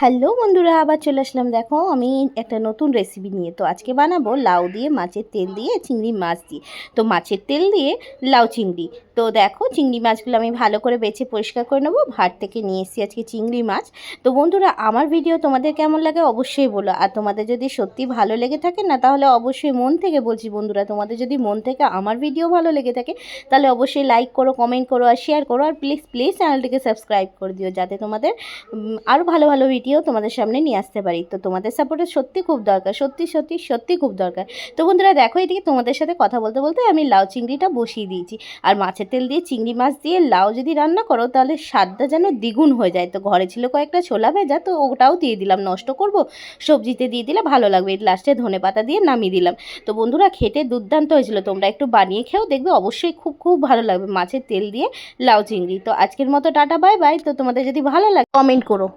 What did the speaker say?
Hello বন্ধুরা, আবার চলে আসলাম। দেখো আমি একটা নতুন রেসিপি নিয়ে। তো আজকে বানাবো লাউ দিয়ে মাছের তেল দিয়ে চিংড়ি মাছ দিয়ে। তো মাছের তেল দিয়ে লাউ চিংড়ি। তো দেখো চিংড়ি মাছগুলো আমি ভালো করে বেছে পরিষ্কার করে নেবো। ভাত থেকে নিয়ে এসেছি আজকে চিংড়ি মাছ। তো বন্ধুরা, আমার ভিডিও তোমাদের কেমন লাগে অবশ্যই বলো। আর তোমাদের যদি সত্যি ভালো লেগে থাকে না, তাহলে অবশ্যই মন থেকে বলছি বন্ধুরা, তোমাদের যদি মন থেকে আমার ভিডিও ভালো লেগে থাকে তাহলে অবশ্যই লাইক করো, কমেন্ট করো আর শেয়ার করো। আর প্লিজ প্লিজ চ্যানেলটিকে সাবস্ক্রাইব করে দিও, যাতে তোমাদের আরও ভালো ভালো ভিডিও তোমাদের সামনে নিয়ে আসতে পারি। তো তোমাদের সাপোর্টের সত্যি খুব দরকার, সত্যি সত্যি সত্যি খুব দরকার। তো বন্ধুরা দেখো, এদিকে তোমাদের সাথে কথা বলতে বলতে আমি লাউ চিংড়িটা বসিয়ে দিয়েছি। আর মাছের তেল দিয়ে চিংড়ি মাছ দিয়ে লাউ যদি রান্না করো তাহলে স্বাদটা যেন দ্বিগুণ হয়ে যায়। তো ঘরে ছিল কয়েকটা ছোলা ভেজা, তো ওটাও দিয়ে দিলাম, নষ্ট করব, সবজিতে দিয়ে দিলে ভালো লাগবে। লাস্টে ধনেপাতা দিয়ে নামিয়ে দিলাম। তো বন্ধুরা খেতে দুর্দান্ত হয়েছিল, তোমরা একটু বানিয়ে খেও, দেখবে অবশ্যই খুব খুব ভালো লাগবে মাছের তেল দিয়ে লাউ চিংড়ি। তো আজকের মতো টাটা, বাই বাই। তো তোমাদের যদি ভালো লাগে কমেন্ট করো।